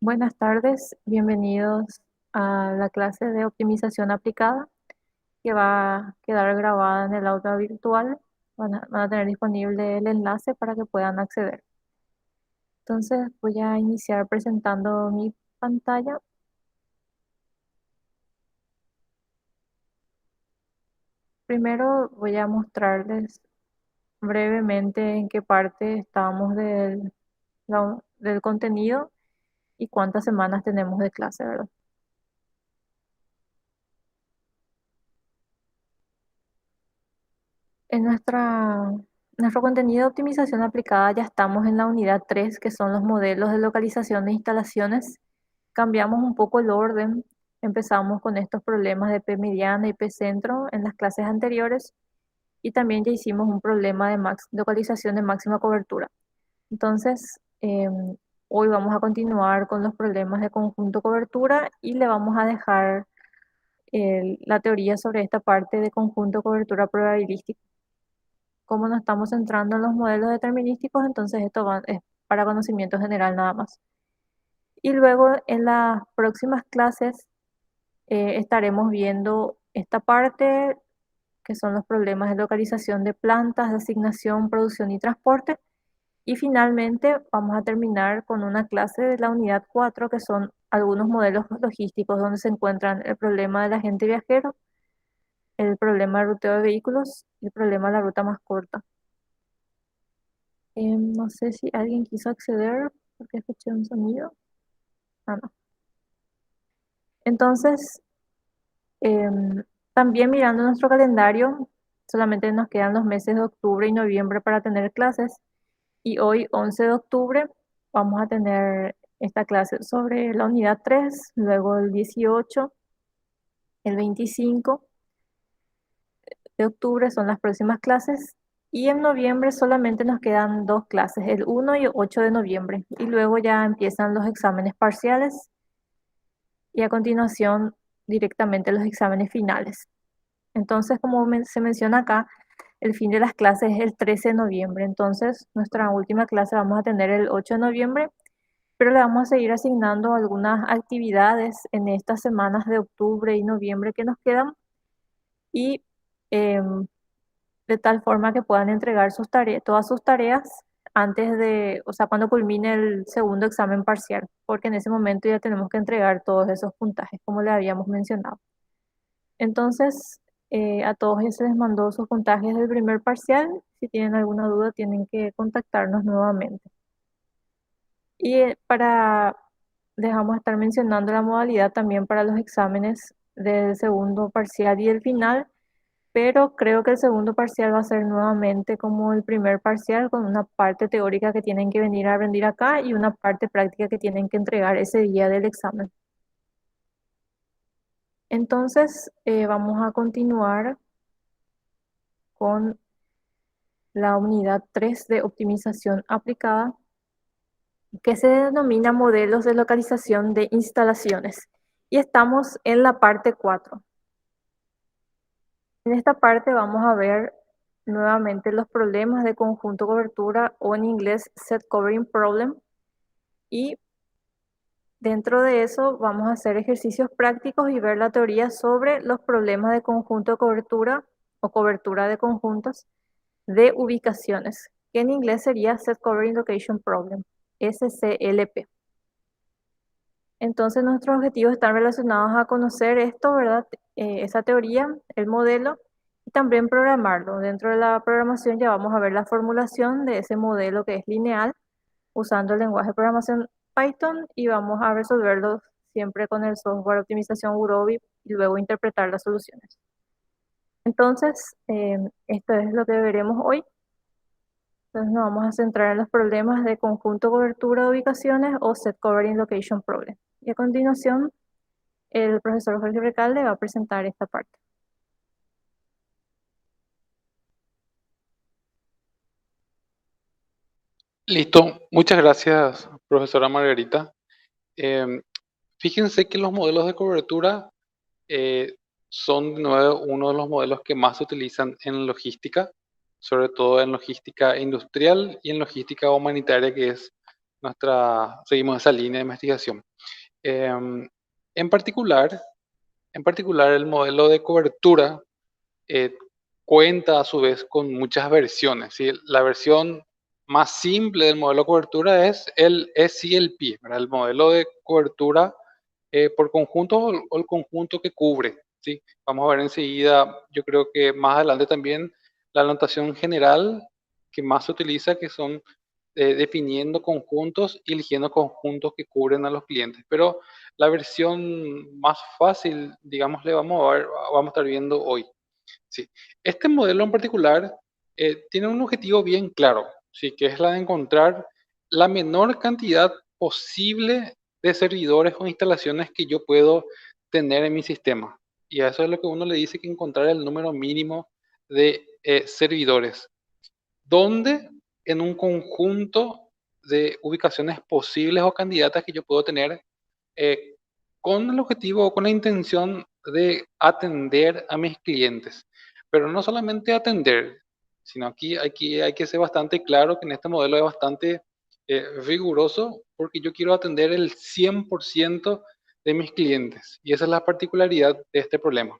Buenas tardes, bienvenidos a la clase de optimización aplicada que va a quedar grabada en el aula virtual. Van a tener disponible el enlace para que puedan acceder. Entonces voy a iniciar presentando mi pantalla. Primero voy a mostrarles brevemente en qué parte estamos del contenido y cuántas semanas tenemos de clase, ¿verdad? En nuestro contenido de optimización aplicada ya estamos en la unidad 3, que son los modelos de localización de instalaciones. Cambiamos un poco el orden. Empezamos con estos problemas de P mediana y P centro en las clases anteriores y también ya hicimos un problema de localización de máxima cobertura. Entonces, hoy vamos a continuar con los problemas de conjunto cobertura y le vamos a dejar la teoría sobre esta parte de conjunto cobertura probabilística. Como nos estamos centrando en los modelos determinísticos, entonces es para conocimiento general nada más. Y luego en las próximas clases estaremos viendo esta parte, que son los problemas de localización de plantas, de asignación, producción y transporte. Y finalmente vamos a terminar con una clase de la unidad 4, que son algunos modelos logísticos donde se encuentran el problema del agente viajero, el problema de ruteo de vehículos y el problema de la ruta más corta. No sé si alguien quiso acceder porque escuché un sonido. Ah, no. Entonces, también mirando nuestro calendario, solamente nos quedan los meses de octubre y noviembre para tener clases. Y hoy, 11 de octubre, vamos a tener esta clase sobre la unidad 3, luego el 18, el 25 de octubre son las próximas clases. Y en noviembre solamente nos quedan dos clases, el 1 y el 8 de noviembre. Y luego ya empiezan los exámenes parciales y a continuación directamente los exámenes finales. Entonces, como se menciona acá, el fin de las clases es el 13 de noviembre. Entonces, nuestra última clase vamos a tener el 8 de noviembre, pero le vamos a seguir asignando algunas actividades en estas semanas de octubre y noviembre que nos quedan y em, de tal forma que puedan entregar sus tareas, todas sus tareas antes de, o sea, cuando culmine el segundo examen parcial, porque en ese momento ya tenemos que entregar todos esos puntajes, como le habíamos mencionado. Entonces, a todos ya se les mandó sus puntajes del primer parcial. Si tienen alguna duda, tienen que contactarnos nuevamente. Y dejamos de estar mencionando la modalidad también para los exámenes del segundo parcial y el final, pero creo que el segundo parcial va a ser nuevamente como el primer parcial, con una parte teórica que tienen que venir a rendir acá y una parte práctica que tienen que entregar ese día del examen. Entonces, vamos a continuar con la unidad 3 de optimización aplicada, que se denomina modelos de localización de instalaciones. Y estamos en la parte 4. En esta parte vamos a ver nuevamente los problemas de conjunto cobertura, o en inglés set covering problem, y dentro de eso vamos a hacer ejercicios prácticos y ver la teoría sobre los problemas de conjunto de cobertura o cobertura de conjuntos de ubicaciones, que en inglés sería Set Covering Location Problem, SCLP. Entonces nuestros objetivos están relacionados a conocer esto, ¿verdad? Esa teoría, el modelo, y también programarlo. Dentro de la programación ya vamos a ver la formulación de ese modelo que es lineal, usando el lenguaje de programación Python, y vamos a resolverlo siempre con el software de optimización Gurobi y luego interpretar las soluciones. Entonces, esto es lo que veremos hoy. Entonces nos vamos a centrar en los problemas de conjunto cobertura de ubicaciones o Set Covering Location Problem. Y a continuación, el profesor Jorge Recalde va a presentar esta parte. Listo, muchas gracias, profesora Margarita. Em, Fíjense que los modelos de cobertura eh, son de nuevo uno de los modelos que más se utilizan en logística, sobre todo en logística industrial y en logística humanitaria, que es seguimos esa línea de investigación. Em, en particular, el modelo de cobertura eh, cuenta a su vez con muchas versiones, ¿sí? La versión más simple del modelo de cobertura es el SCLP, ¿verdad? El modelo de cobertura por conjunto o el conjunto que cubre, ¿sí? Vamos a ver enseguida, yo creo que más adelante también, la anotación general que más se utiliza, que son definiendo conjuntos y eligiendo conjuntos que cubren a los clientes. Pero la versión más fácil, digamos, le vamos a estar viendo hoy. Sí. Este modelo en particular tiene un objetivo bien claro, ¿sí? Que es la de encontrar la menor cantidad posible de servidores o instalaciones que yo puedo tener en mi sistema. Y a eso es lo que uno le dice que encontrar el número mínimo de servidores, donde en un conjunto de ubicaciones posibles o candidatas que yo puedo tener eh, con el objetivo o con la intención de atender a mis clientes. Pero no solamente atender, sino aquí hay que ser bastante claro que en este modelo es bastante riguroso porque yo quiero atender el 100% de mis clientes. Y esa es la particularidad de este problema.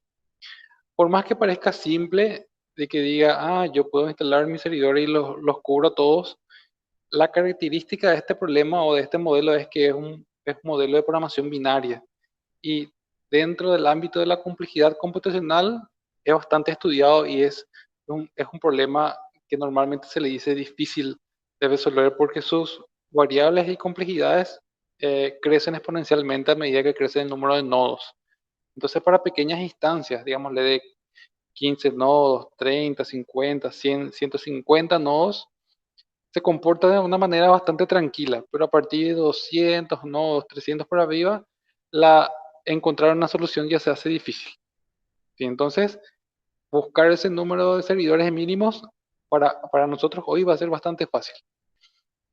Por más que parezca simple, de que diga, yo puedo instalar mi servidor y los cubro todos, la característica de este problema o de este modelo es que es un modelo de programación binaria y dentro del ámbito de la complejidad computacional es bastante estudiado y es un problema que normalmente se le dice difícil de resolver porque sus variables y complejidades crecen exponencialmente a medida que crece el número de nodos. Entonces, para pequeñas instancias, digámosle de 15 nodos, 30, 50, 100, 150 nodos, se comporta de una manera bastante tranquila, pero a partir de 200 nodos, 300 por arriba, encontrar una solución ya se hace difícil. ¿Sí? Entonces, buscar ese número de servidores mínimos para nosotros hoy va a ser bastante fácil.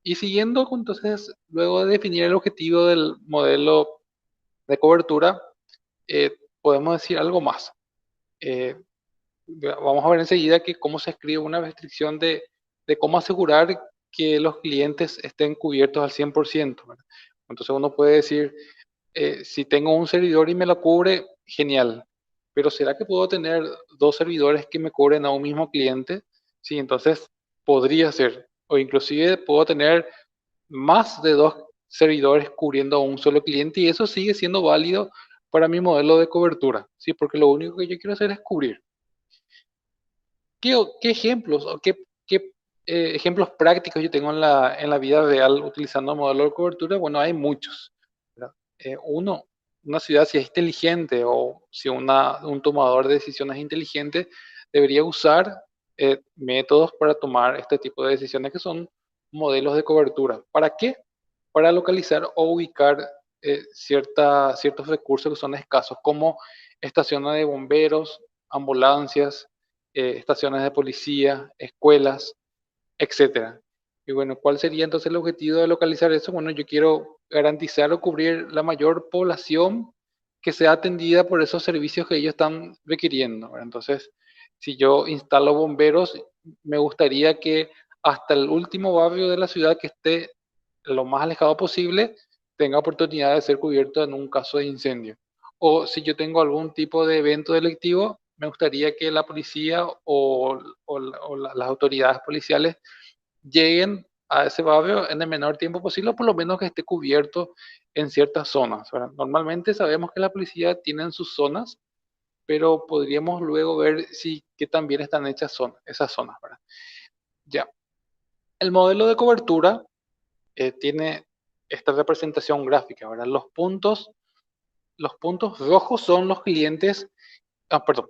Y siguiendo, entonces, luego de definir el objetivo del modelo de cobertura, podemos decir algo más. Eh, Vamos a ver enseguida que cómo se escribe una restricción de cómo asegurar que los clientes estén cubiertos al 100%, ¿verdad? Entonces uno puede decir, si tengo un servidor y me lo cubre, genial. Pero ¿será que puedo tener dos servidores que me cubren a un mismo cliente? Sí, entonces podría ser. O inclusive puedo tener más de dos servidores cubriendo a un solo cliente y eso sigue siendo válido para mi modelo de cobertura, ¿sí? Porque lo único que yo quiero hacer es cubrir. ¿Qué ejemplos o qué ejemplos prácticos yo tengo en la vida real utilizando el modelo de cobertura? Bueno, hay muchos, ¿verdad? Una ciudad si es inteligente o si un tomador de decisiones inteligente debería usar métodos para tomar este tipo de decisiones que son modelos de cobertura. ¿Para qué? Para localizar o ubicar ciertos recursos que son escasos, como estaciones de bomberos, ambulancias, estaciones de policía, escuelas, etcétera. Y bueno, ¿cuál sería entonces el objetivo de localizar eso? Bueno, yo quiero garantizar o cubrir la mayor población que sea atendida por esos servicios que ellos están requiriendo, ¿verdad? Entonces, si yo instalo bomberos, me gustaría que hasta el último barrio de la ciudad que esté lo más alejado posible tenga oportunidad de ser cubierto en un caso de incendio. O si yo tengo algún tipo de evento delictivo, me gustaría que la policía o las autoridades policiales lleguen a ese barrio en el menor tiempo posible, o por lo menos que esté cubierto en ciertas zonas, ¿verdad? Normalmente sabemos que la policía tiene sus zonas, pero podríamos luego ver si qué tan bien están hechas esas zonas, ¿verdad? Ya. El modelo de cobertura tiene esta representación gráfica, ¿verdad? Los puntos rojos son los clientes. Perdón,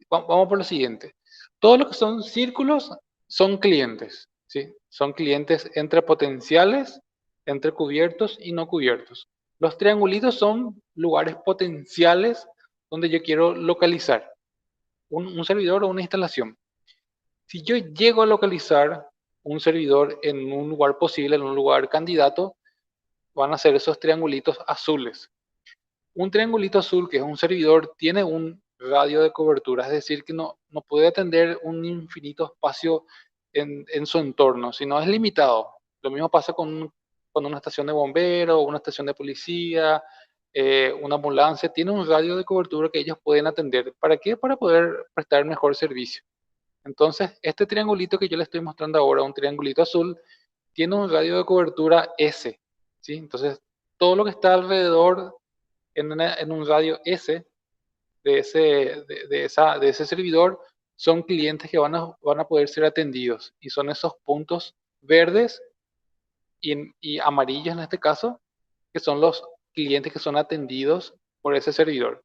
vamos por lo siguiente. Todo lo que son círculos son clientes, ¿sí? Son clientes entre potenciales, entre cubiertos y no cubiertos. Los triangulitos son lugares potenciales donde yo quiero localizar un servidor o una instalación. Si yo llego a localizar un servidor en un lugar posible, en un lugar candidato, van a ser esos triangulitos azules. Un triangulito azul, que es un servidor, tiene un radio de cobertura, es decir, que no puede atender un infinito espacio en su entorno, sino es limitado. Lo mismo pasa con cuando una estación de bombero, una estación de policía, una ambulancia, tiene un radio de cobertura que ellos pueden atender. ¿Para qué? Para poder prestar mejor servicio. Entonces, este triangulito que yo le estoy mostrando ahora, un triangulito azul, tiene un radio de cobertura S, ¿sí? Entonces, todo lo que está alrededor en un radio S de ese servidor son clientes que van a poder ser atendidos y son esos puntos verdes y amarillos en este caso, que son los clientes que son atendidos por ese servidor.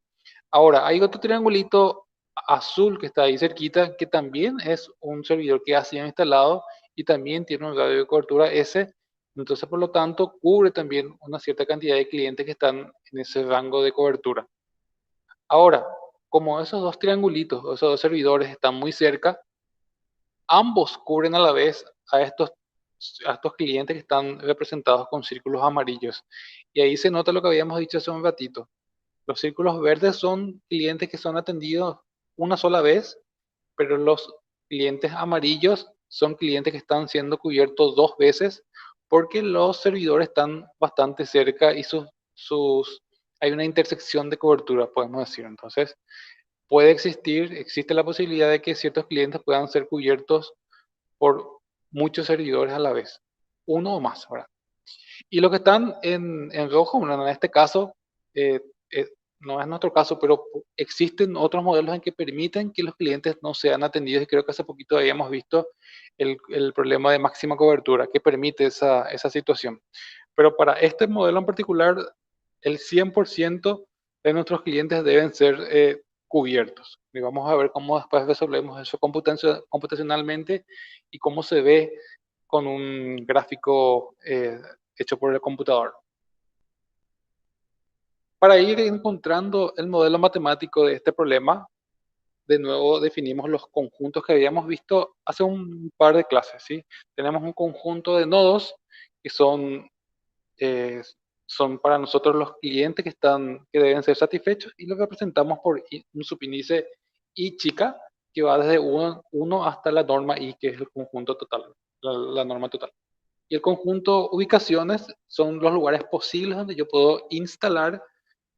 Ahora, hay otro triangulito azul que está ahí cerquita, que también es un servidor que ha sido instalado y también tiene un radio de cobertura S. Entonces, por lo tanto, cubre también una cierta cantidad de clientes que están en ese rango de cobertura. Ahora, como esos dos triangulitos, esos dos servidores están muy cerca, ambos cubren a la vez a estos clientes que están representados con círculos amarillos. Y ahí se nota lo que habíamos dicho hace un ratito. Los círculos verdes son clientes que son atendidos una sola vez, pero los clientes amarillos son clientes que están siendo cubiertos dos veces porque los servidores están bastante cerca y hay una intersección de cobertura, podemos decir. Entonces, existe la posibilidad de que ciertos clientes puedan ser cubiertos por muchos servidores a la vez, uno o más, ¿verdad? Y los que están en rojo, bueno, en este caso, eh, eh, no es nuestro caso, pero existen otros modelos en que permiten que los clientes no sean atendidos y creo que hace poquito habíamos visto el problema de máxima cobertura que permite esa situación. Pero para este modelo en particular, el 100% de nuestros clientes deben ser cubiertos. Y vamos a ver cómo después resolvemos eso computacionalmente y cómo se ve con un gráfico hecho por el computador. Para ir encontrando el modelo matemático de este problema, de nuevo definimos los conjuntos que habíamos visto hace un par de clases, ¿sí? Tenemos un conjunto de nodos que eh, son para nosotros los clientes que deben ser satisfechos y los representamos por un subíndice i chica que va desde 1 hasta la norma i, que es el conjunto total, la norma total. Y el conjunto ubicaciones son los lugares posibles donde yo puedo instalar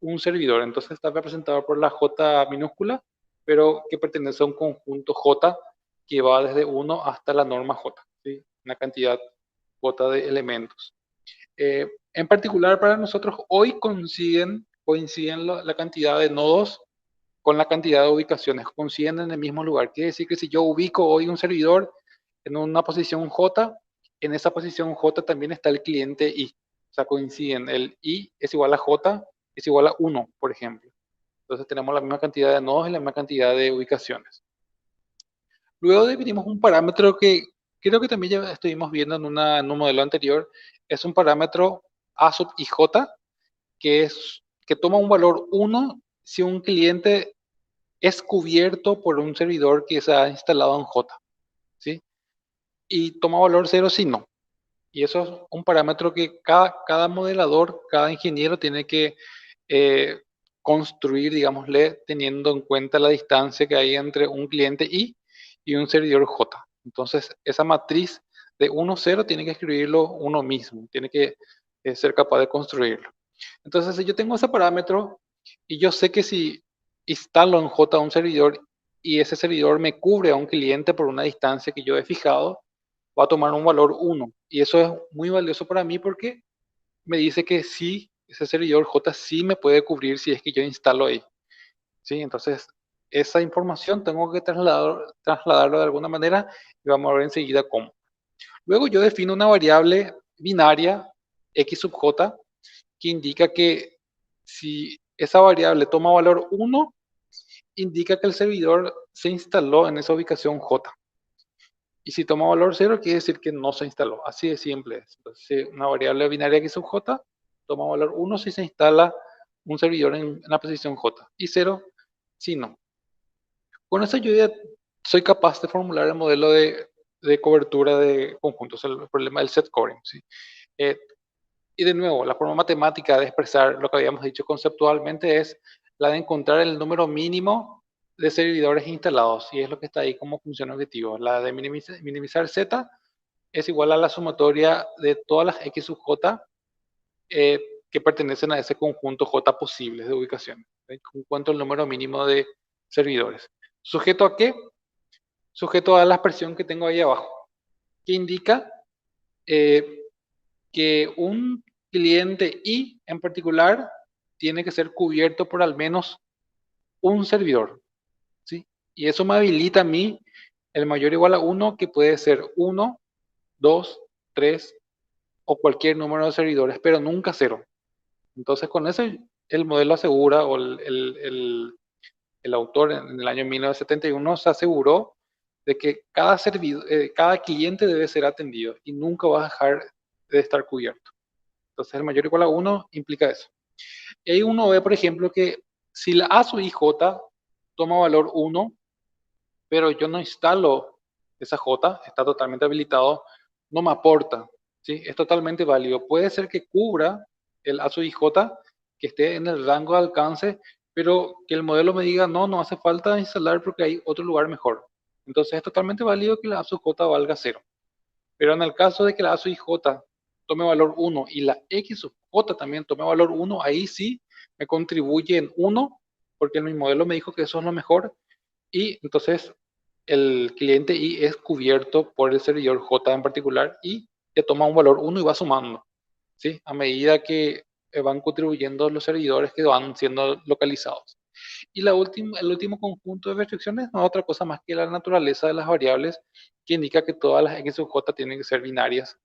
un servidor. Entonces está representado por la J minúscula, pero que pertenece a un conjunto J que va desde 1 hasta la norma J, ¿sí? Una cantidad J de elementos. En particular para nosotros hoy coinciden la cantidad de nodos con la cantidad de ubicaciones, coinciden en el mismo lugar. Quiere decir que si yo ubico hoy un servidor en una posición J, en esa posición J también está el cliente I. O sea, coinciden. El I es igual a J, es igual a 1, por ejemplo. Entonces tenemos la misma cantidad de nodos y la misma cantidad de ubicaciones. Luego definimos un parámetro que creo que también ya estuvimos viendo en un modelo anterior. Es un parámetro A sub ij, que toma un valor 1 si un cliente es cubierto por un servidor que se ha instalado en J, ¿sí? Y toma valor 0 si no. Y eso es un parámetro que cada modelador, cada ingeniero tiene que eh, construir, digámosle, teniendo en cuenta la distancia que hay entre un cliente y un servidor J. Entonces, esa matriz de 1, 0 tiene que escribirlo uno mismo, tiene que ser capaz de construirlo. Entonces, si yo tengo ese parámetro y yo sé que si instalo en J un servidor y ese servidor me cubre a un cliente por una distancia que yo he fijado, va a tomar un valor 1. Y eso es muy valioso para mí porque me dice que sí, ese servidor J sí me puede cubrir si es que yo instalo ahí. ¿Sí? Entonces, esa información tengo que trasladarlo de alguna manera y vamos a ver enseguida cómo. Luego yo defino una variable binaria x sub j que indica que si esa variable toma valor 1, indica que el servidor se instaló en esa ubicación J. Y si toma valor 0, quiere decir que no se instaló. Así de simple es. Entonces, una variable binaria x sub j toma valor 1 si se instala un servidor en la posición J. Y 0 si no. Con eso yo ya soy capaz de formular el modelo de cobertura de conjuntos, el problema del set covering, ¿sí? Eh, y de nuevo, la forma matemática de expresar lo que habíamos dicho conceptualmente es la de encontrar el número mínimo de servidores instalados, y es lo que está ahí como función objetivo, la de minimizar Z es igual a la sumatoria de todas las x sub j eh, que pertenecen a ese conjunto j posibles de ubicación, en cuanto al número mínimo de servidores. ¿Sujeto a qué? Sujeto a la expresión que tengo ahí abajo, que indica eh, que un cliente I en particular tiene que ser cubierto por al menos un servidor, ¿sí? Y eso me habilita a mí el mayor o igual a 1, que puede ser 1, 2, 3 o cualquier número de servidores, pero nunca cero. Entonces con eso el modelo asegura, o el autor en el año 1971 se aseguró de que cada cliente debe ser atendido y nunca va a dejar de estar cubierto. Entonces el mayor o igual a 1 implica eso. Y ahí uno ve, por ejemplo, que si la A sub IJ toma valor 1, pero yo no instalo esa J, está totalmente habilitado, no me aporta, ¿sí? Es totalmente válido. Puede ser que cubra el A sub IJ, que esté en el rango de alcance, pero que el modelo me diga, no, no hace falta instalar porque hay otro lugar mejor. Entonces es totalmente válido que la A sub J valga 0. Pero en el caso de que la A sub IJ tome valor 1 y la X sub J también tome valor 1, ahí sí me contribuye en 1, porque mi modelo me dijo que eso es lo mejor, y entonces el cliente I es cubierto por el servidor J en particular y que toma un valor 1 y va sumando, ¿sí? A medida que van contribuyendo los servidores que van siendo localizados. Y el último conjunto de restricciones no es otra cosa más que la naturaleza de las variables, que indica que todas las x sub j tienen que ser binarias,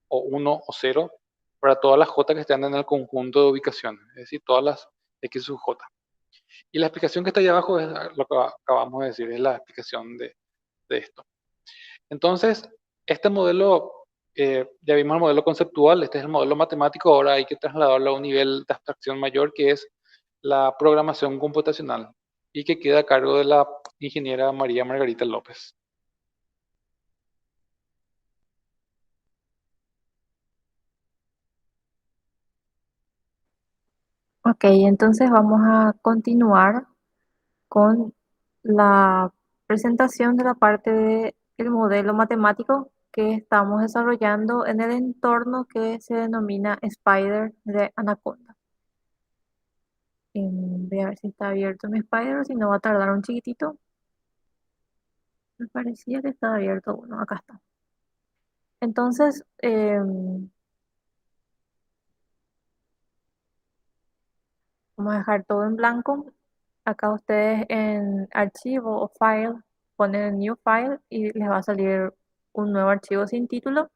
o 1 o 0, para todas las j que están en el conjunto de ubicación, es decir, todas las x sub j. Y la explicación que está ahí abajo es lo que acabamos de decir, es la explicación de esto. Entonces, este modelo, ya vimos el modelo conceptual, este es el modelo matemático, ahora hay que trasladarlo a un nivel de abstracción mayor, que es la programación computacional, y que queda a cargo de la ingeniera María Margarita López. Ok, entonces vamos a continuar con la presentación de la parte del modelo matemático que estamos desarrollando en el entorno que se denomina Spider de Anaconda. Voy a ver si está abierto mi Spider, si no va a tardar un chiquitito. Me parecía que estaba abierto uno, acá está. Entonces, vamos a dejar todo en blanco. Acá ustedes en archivo o file ponen new file y les va a salir un nuevo archivo sin título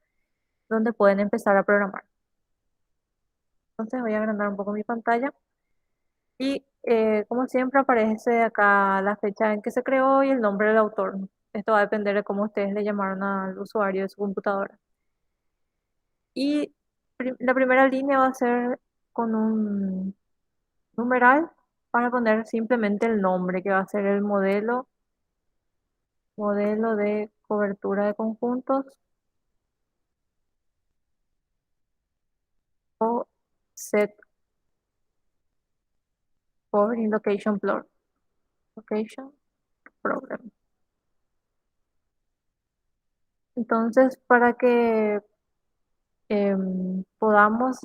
donde pueden empezar a programar. Entonces voy a agrandar un poco mi pantalla y como siempre aparece acá la fecha en que se creó y el nombre del autor. Esto va a depender de cómo ustedes le llamaron al usuario de su computadora. Y la primera línea va a ser con un numeral para poner simplemente el nombre, que va a ser el modelo de cobertura de conjuntos o set covering location problem. Entonces, para que podamos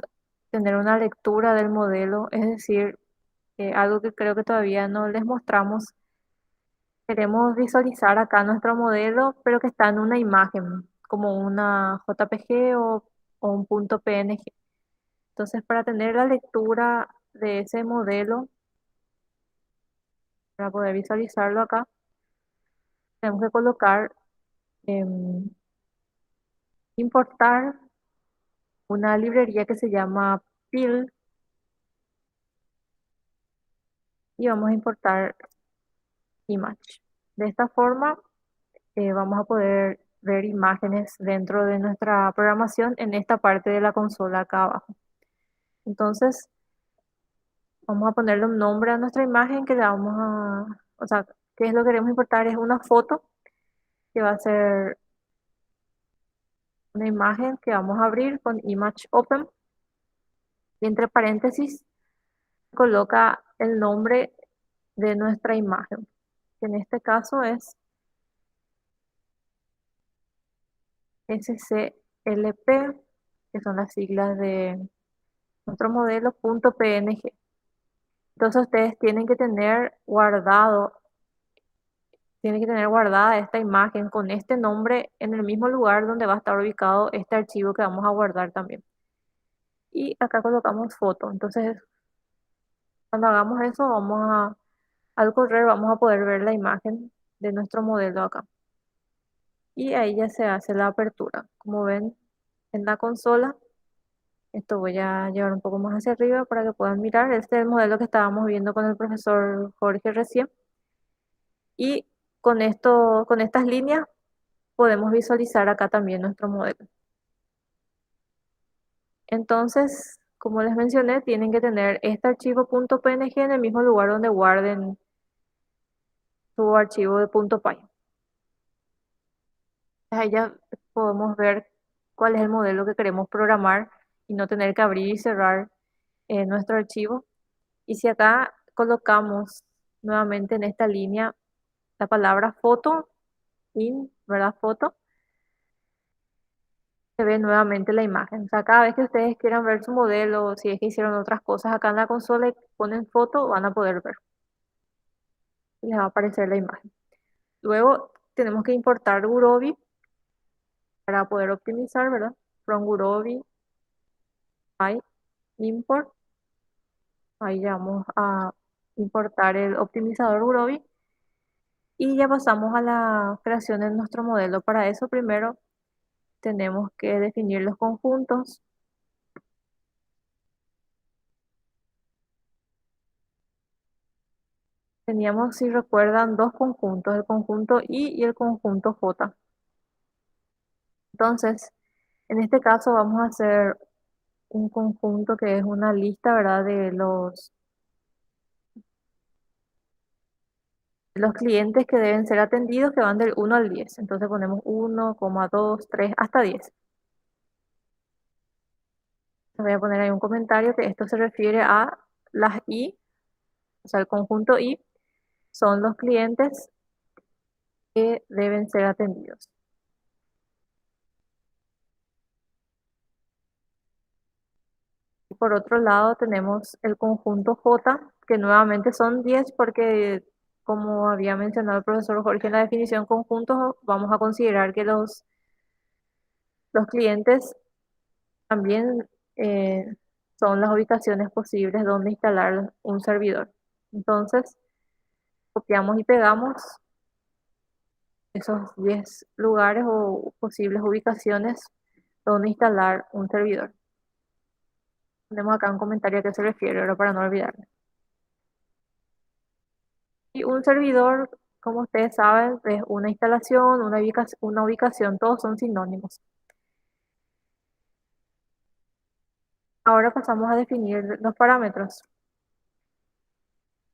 tener una lectura del modelo, es decir, algo que creo que todavía no les mostramos, queremos visualizar acá nuestro modelo, pero que está en una imagen, como una JPG o un punto PNG. Entonces, para tener la lectura de ese modelo, para poder visualizarlo acá, tenemos que colocar, importar una librería que se llama PIL y vamos a importar image. De esta forma, vamos a poder ver imágenes dentro de nuestra programación en esta parte de la consola acá abajo. Entonces, vamos a ponerle un nombre a nuestra imagen que le vamos o sea, ¿qué es lo que queremos importar? Es una foto que va a ser una imagen que vamos a abrir con image open y entre paréntesis coloca el nombre de nuestra imagen, que en este caso es LP, que son las siglas de nuestro modelo, punto PNG. Entonces ustedes tienen que tener guardada esta imagen con este nombre en el mismo lugar donde va a estar ubicado este archivo que vamos a guardar también. Y acá colocamos foto. Entonces, cuando hagamos eso, al correr vamos a poder ver la imagen de nuestro modelo acá. Y ahí ya se hace la apertura. Como ven en la consola, esto voy a llevar un poco más hacia arriba para que puedan mirar. Este es el modelo que estábamos viendo con el profesor Jorge recién. Y con estas líneas podemos visualizar acá también nuestro modelo. Entonces, como les mencioné, tienen que tener este archivo .png en el mismo lugar donde guarden su archivo de .py. Ahí ya podemos ver cuál es el modelo que queremos programar y no tener que abrir y cerrar nuestro archivo. Y si acá colocamos nuevamente en esta línea la palabra foto, ¿verdad? Foto, se ve nuevamente la imagen. O sea, cada vez que ustedes quieran ver su modelo, si es que hicieron otras cosas acá en la consola y ponen foto, van a poder ver. Les va a aparecer la imagen. Luego tenemos que importar Gurobi para poder optimizar, ¿verdad? From Gurobi, by import. Ahí ya vamos a importar el optimizador Gurobi y ya pasamos a la creación de nuestro modelo. Para eso primero tenemos que definir los conjuntos. Teníamos, si recuerdan, dos conjuntos, el conjunto I y el conjunto J. Entonces, en este caso vamos a hacer un conjunto que es una lista, ¿verdad? De los clientes que deben ser atendidos que van del 1 al 10. Entonces ponemos 1, 2, 3, hasta 10. Les voy a poner ahí un comentario que esto se refiere a las I, o sea, el conjunto I son los clientes que deben ser atendidos. Y por otro lado tenemos el conjunto J, que nuevamente son 10 porque, como había mencionado el profesor Jorge en la definición conjuntos, vamos a considerar que los clientes también son las ubicaciones posibles donde instalar un servidor. Entonces, copiamos y pegamos esos 10 lugares o posibles ubicaciones donde instalar un servidor. Tenemos acá un comentario a qué se refiere, ahora para no olvidarme. Y un servidor, como ustedes saben, es una instalación, una ubicación, todos son sinónimos. Ahora pasamos a definir los parámetros.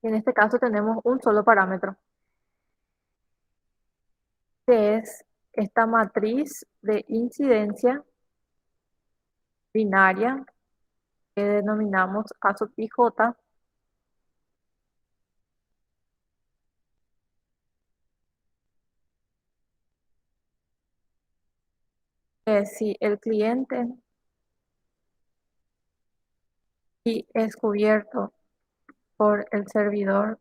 En este caso tenemos un solo parámetro, que es esta matriz de incidencia binaria que denominamos A sub i j, que es si el cliente y es cubierto por el servidor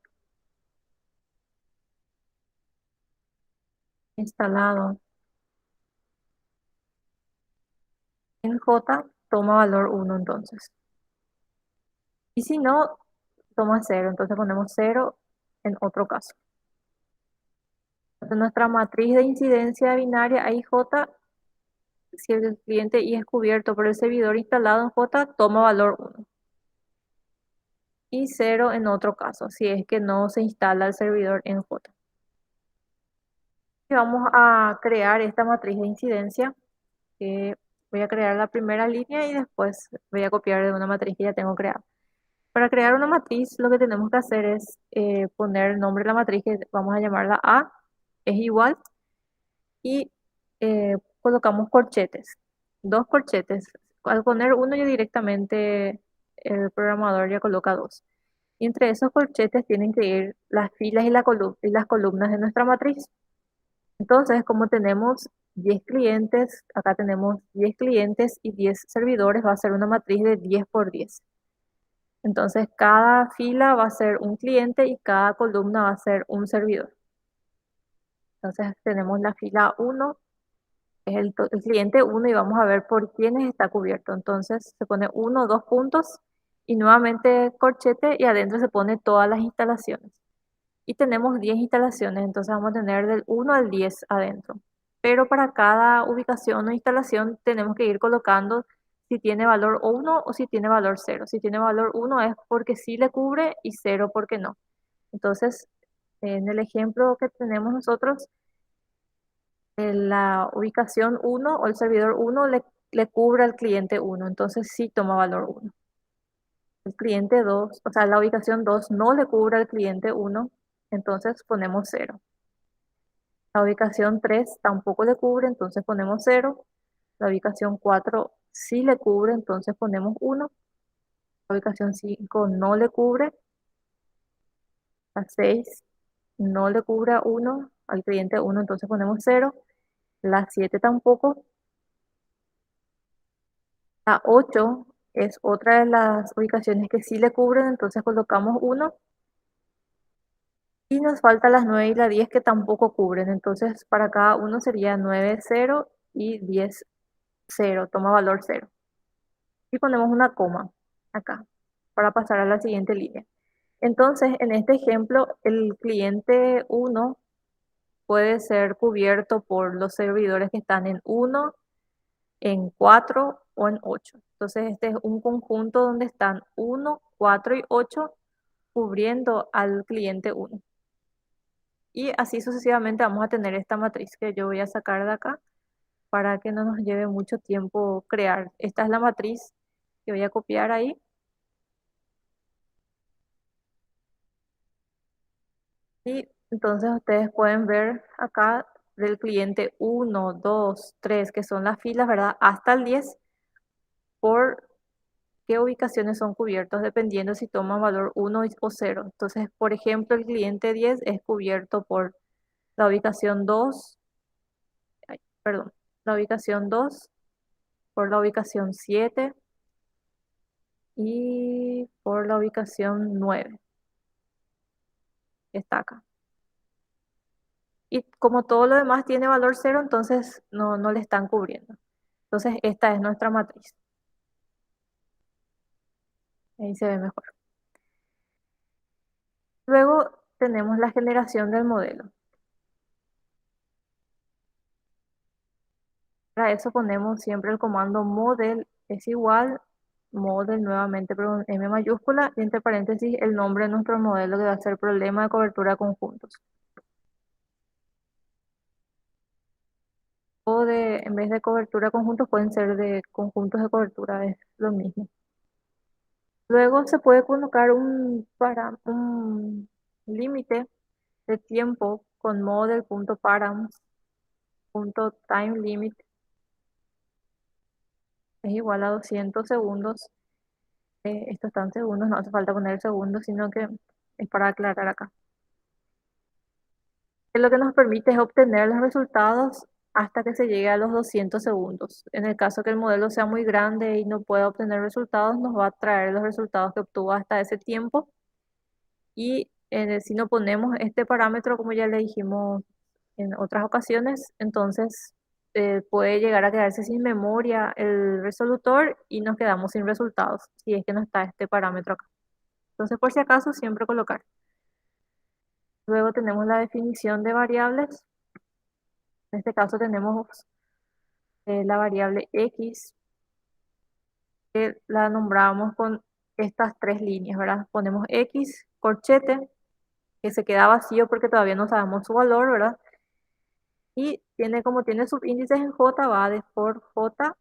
instalado en J, toma valor 1 entonces. Y si no, toma 0, entonces ponemos 0 en otro caso. Entonces nuestra matriz de incidencia binaria IJ, si el cliente y es cubierto por el servidor instalado en J, toma valor 1. Y 0 en otro caso, si es que no se instala el servidor en J. Y vamos a crear esta matriz de incidencia, que voy a crear la primera línea y después voy a copiar de una matriz que ya tengo creada. Para crear una matriz, lo que tenemos que hacer es poner el nombre de la matriz, que vamos a llamarla A, es igual, y colocamos corchetes, dos corchetes. Al poner uno, yo directamente el programador ya coloca dos. Y entre esos corchetes tienen que ir las filas y las columnas de nuestra matriz. Entonces, como tenemos 10 clientes, acá tenemos 10 clientes y 10 servidores, va a ser una matriz de 10 por 10. Entonces, cada fila va a ser un cliente y cada columna va a ser un servidor. Entonces, tenemos la fila uno, es el cliente uno y vamos a ver por quiénes está cubierto. Entonces, se pone uno, dos puntos y nuevamente corchete y adentro se pone todas las instalaciones. Y tenemos 10 instalaciones, entonces vamos a tener del 1 al 10 adentro. Pero para cada ubicación o instalación tenemos que ir colocando si tiene valor uno o si tiene valor cero. Si tiene valor uno es porque sí le cubre y cero porque no. Entonces, en el ejemplo que tenemos nosotros, en la ubicación uno o el servidor uno le cubre al cliente uno, entonces sí toma valor uno. El cliente 2, o sea, la ubicación 2 no le cubre al cliente uno, entonces ponemos cero. La ubicación 3 tampoco le cubre, entonces ponemos cero. La ubicación 4 sí le cubre, entonces ponemos uno. La ubicación 5 no le cubre. La 6 no le cubre a 1, al cliente uno, entonces ponemos cero. La 7 tampoco. La 8 es otra de las ubicaciones que sí le cubren, entonces colocamos uno. Y nos falta las 9 y la 10 que tampoco cubren, entonces para cada uno sería 9 cero y 10 cero, toma valor cero. Y ponemos una coma acá para pasar a la siguiente línea. Entonces, en este ejemplo, el cliente uno puede ser cubierto por los servidores que están en uno, en 4 o en 8. Entonces, este es un conjunto donde están uno, 4 y 8 cubriendo al cliente uno. Y así sucesivamente vamos a tener esta matriz que yo voy a sacar de acá para que no nos lleve mucho tiempo crear. Esta es la matriz que voy a copiar ahí. Y entonces ustedes pueden ver acá del cliente uno, 2, 3, que son las filas, ¿verdad? Hasta el 10, por qué ubicaciones son cubiertos, dependiendo si toman valor uno o cero. Entonces, por ejemplo, el cliente 10 es cubierto por la ubicación 2, ay, perdón, la ubicación 2, por la ubicación 7 y por la ubicación 9, que está acá. Y como todo lo demás tiene valor cero, entonces no le están cubriendo. Entonces, esta es nuestra matriz. Ahí se ve mejor. Luego tenemos la generación del modelo. Para eso ponemos siempre el comando model es igual, model nuevamente, pero en M mayúscula, y entre paréntesis el nombre de nuestro modelo que va a ser problema de cobertura de conjuntos. O en vez de cobertura de conjuntos, pueden ser de conjuntos de cobertura, es lo mismo. Luego se puede colocar un límite de tiempo con model.params.timeLimit es igual a 200 segundos. Esto está en segundos, no hace falta poner segundos, sino que es para aclarar acá. Que lo que nos permite es obtener los resultados hasta que se llegue a los 200 segundos. En el caso que el modelo sea muy grande y no pueda obtener resultados, nos va a traer los resultados que obtuvo hasta ese tiempo. Y si no ponemos este parámetro, como ya le dijimos en otras ocasiones, entonces puede llegar a quedarse sin memoria el resolutor y nos quedamos sin resultados si es que no está este parámetro acá. Entonces, por si acaso, siempre colocar. Luego tenemos la definición de variables. En este caso tenemos la variable x, que la nombramos con estas tres líneas, ¿verdad? Ponemos x, corchete, que se queda vacío porque todavía no sabemos su valor, ¿verdad? Y como tiene subíndices en j, va de for j,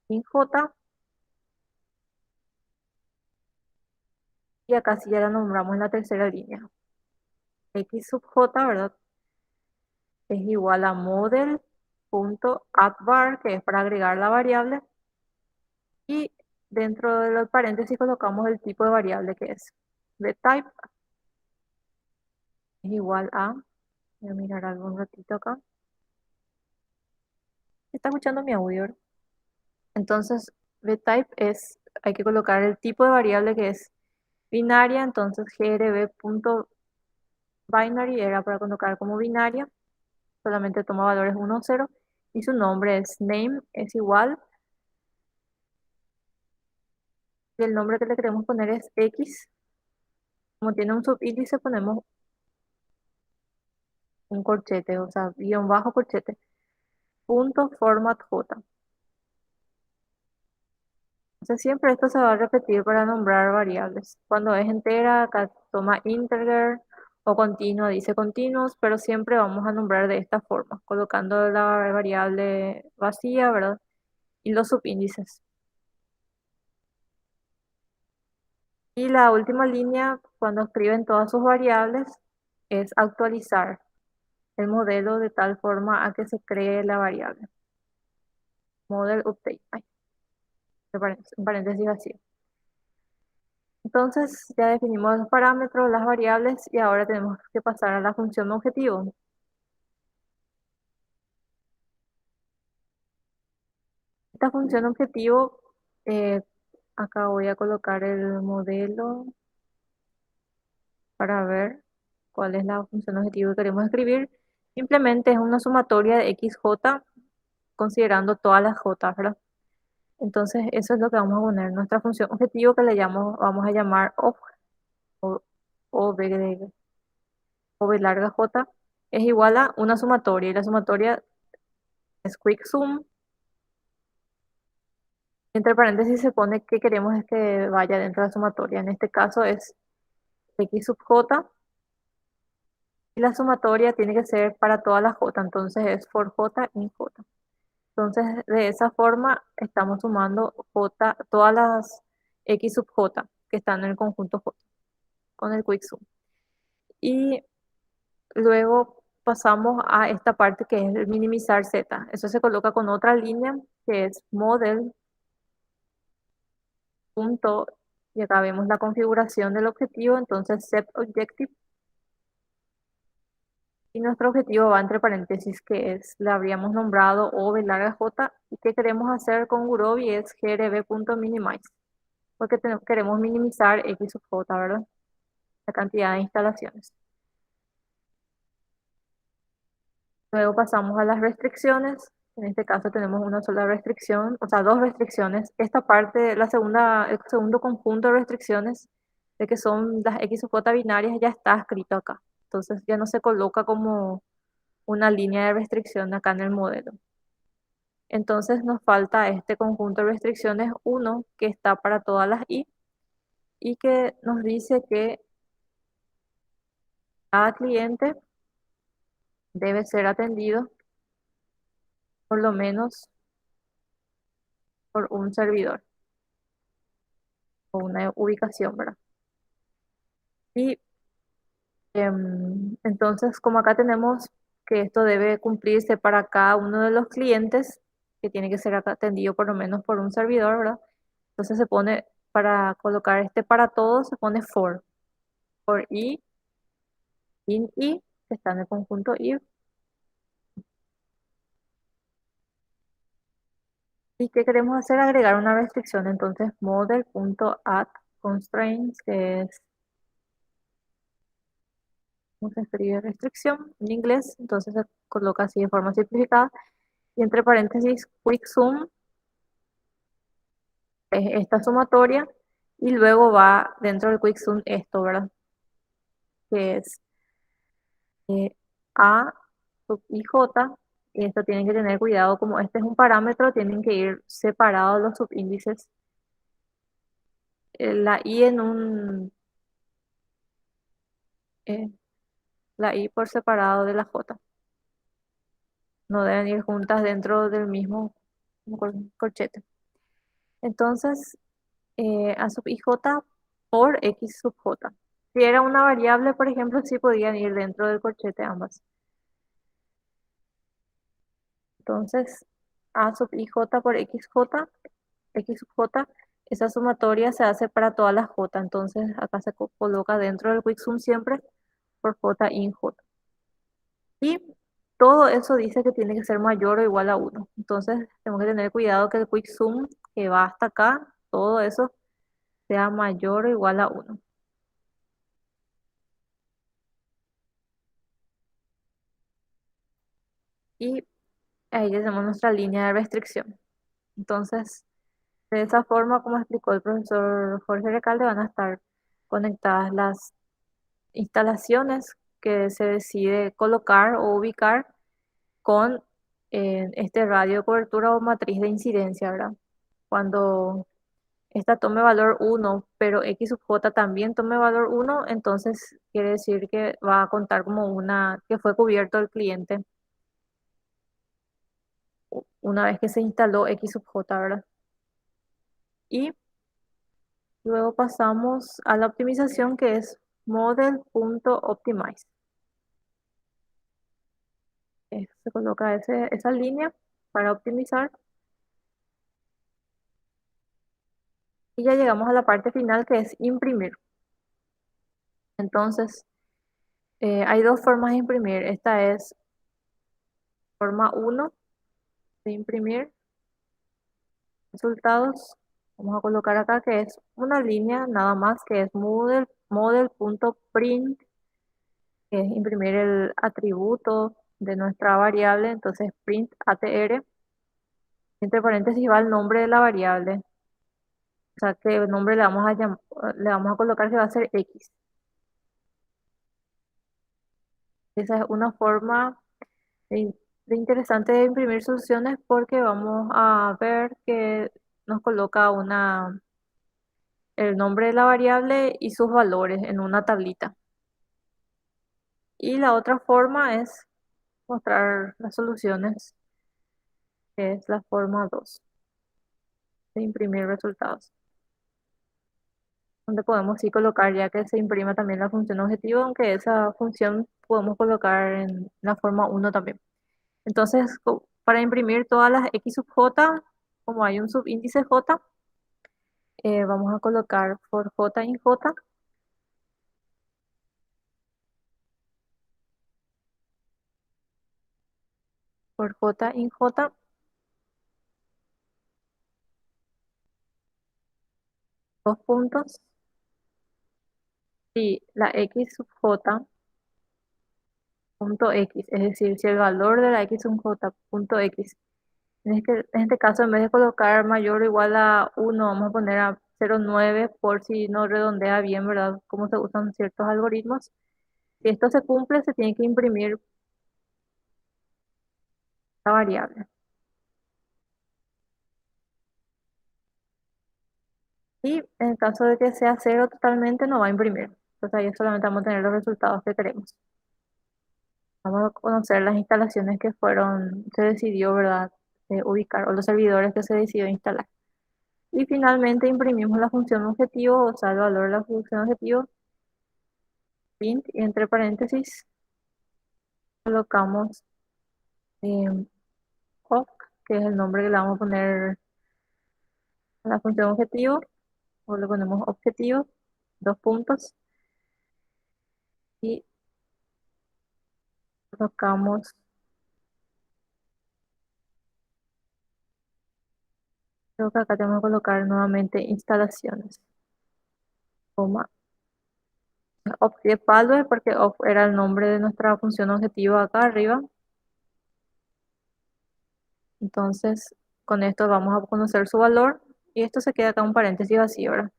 in j, y acá sí ya la nombramos en la tercera línea. X sub j, ¿verdad? Es igual a model.addVar, que es para agregar la variable, y dentro de los paréntesis colocamos el tipo de variable que es. The type es igual a, voy a mirar algo un ratito acá, está escuchando mi audio, ¿verdad? Entonces, btype es, hay que colocar el tipo de variable que es binaria, entonces grb.binary era para colocar como binaria, solamente toma valores 1 o 0, y su nombre es name, es igual, y el nombre que le queremos poner es x, como tiene un subíndice ponemos un corchete, o sea, guión bajo corchete, punto format j. Entonces siempre esto se va a repetir para nombrar variables. Cuando es entera, acá toma integer o continua, dice continuous, pero siempre vamos a nombrar de esta forma, colocando la variable vacía, ¿verdad? Y los subíndices. Y la última línea, cuando escriben todas sus variables, es actualizar el modelo de tal forma a que se cree la variable. Model update. Ay, un paréntesis vacío. Entonces ya definimos los parámetros, las variables y ahora tenemos que pasar a la función objetivo. Esta función objetivo, eh, acá voy a colocar el modelo para ver cuál es la función objetivo que queremos escribir. Simplemente es una sumatoria de xj considerando todas las j, ¿verdad? Entonces eso es lo que vamos a poner. Nuestra función objetivo que vamos a llamar of o b, o b larga j es igual a una sumatoria y la sumatoria es quick sum. Entre paréntesis se pone que queremos es que vaya dentro de la sumatoria. En este caso es x sub j y la sumatoria tiene que ser para todas las j, entonces es for j in j. Entonces de esa forma estamos sumando j, todas las x sub j que están en el conjunto j con el quick sum. Y luego pasamos a esta parte que es el minimizar z. Eso se coloca con otra línea que es model punto, y acá vemos la configuración del objetivo, entonces set objective, y nuestro objetivo va entre paréntesis, que es, le habríamos nombrado o b larga j, y que queremos hacer con Gurobi es grb.minimize, porque queremos minimizar x sub j, ¿verdad? La cantidad de instalaciones. Luego pasamos a las restricciones. En este caso tenemos una sola restricción, o sea, dos restricciones. Esta parte, el segundo conjunto de restricciones, de que son las x o j binarias, ya está escrito acá. Entonces ya no se coloca como una línea de restricción acá en el modelo. Entonces nos falta este conjunto de restricciones uno que está para todas las y que nos dice que cada cliente debe ser atendido por lo menos por un servidor o una ubicación, ¿verdad? Y entonces, como acá tenemos que esto debe cumplirse para cada uno de los clientes, que tiene que ser atendido por lo menos por un servidor, ¿verdad? Entonces se pone, para colocar este para todos, se pone for i, in i, que está en el conjunto i. ¿Y qué queremos hacer? Agregar una restricción. Entonces, model.add constraints, que es, ¿cómo se escribe restricción? En inglés, entonces se coloca así de forma simplificada. Y entre paréntesis, quick sum es esta sumatoria y luego va dentro del quicksum esto, ¿verdad? Que es eh, A sub IJ, y esto tienen que tener cuidado, como este es un parámetro, tienen que ir separados los subíndices. La I en eh, la I por separado de la J, no deben ir juntas dentro del mismo corchete. Entonces, A sub IJ por X sub J. Si era una variable, por ejemplo, sí podían ir dentro del corchete ambas. Entonces, A sub IJ por XJ, X sub J, esa sumatoria se hace para todas las J. Entonces, acá se coloca dentro del quicksum siempre por J in J. Y todo eso dice que tiene que ser mayor o igual a uno. Entonces, tenemos que tener cuidado que el quick zoom que va hasta acá, todo eso sea mayor o igual a uno. Y ahí tenemos nuestra línea de restricción. Entonces, de esa forma, como explicó el profesor Jorge Recalde, van a estar conectadas las instalaciones que se decide colocar o ubicar con este radio de cobertura o matriz de incidencia, ¿verdad? Cuando esta tome valor uno, pero X sub J también tome valor uno, entonces quiere decir que va a contar como una que fue cubierto el cliente una vez que se instaló X sub J, ¿verdad? Y luego pasamos a la optimización que es model.optimize. Se coloca esa línea para optimizar y ya llegamos a la parte final que es imprimir. Entonces, hay dos formas de imprimir. Esta es forma uno de imprimir resultados. Vamos a colocar acá que es una línea nada más que es model.print, que es imprimir el atributo de nuestra variable. Entonces, print atr, entre paréntesis va el nombre de la variable. O sea, que el nombre le vamos a colocar que va a ser X. Esa es una forma de, de interesante de imprimir soluciones porque vamos a ver que nos coloca el nombre de la variable y sus valores en una tablita. Y la otra forma es mostrar las soluciones, que es la forma 2 de imprimir resultados, donde podemos sí colocar ya que se imprima también la función objetivo, aunque esa función podemos colocar en la forma uno también. Entonces, para imprimir todas las X sub J, como hay un subíndice J, vamos a colocar for J in J, por J in J, dos puntos, y la X sub J punto X, es decir, si el valor de la X sub J punto X, en este caso en vez de colocar mayor o igual a uno vamos a poner a 0,9 por si no redondea bien, ¿verdad? Como se usan ciertos algoritmos. Si esto se cumple, se tiene que imprimir la variable. Y en el caso de que sea cero totalmente, no va a imprimir. Entonces ahí solamente vamos a tener los resultados que queremos. Vamos a conocer las instalaciones que se decidió, ¿verdad? Ubicar, o los servidores que se decidió instalar. Y finalmente imprimimos la función objetivo, o sea, el valor de la función objetivo, print, y entre paréntesis colocamos eh, oc, que es el nombre que le vamos a poner a la función objetivo, o le ponemos objetivo, dos puntos, y colocamos, creo que acá tenemos que colocar nuevamente instalaciones, coma, object porque era el nombre de nuestra función objetivo acá arriba. Entonces, con esto vamos a conocer su valor y esto se queda acá un paréntesis vacío, ¿verdad?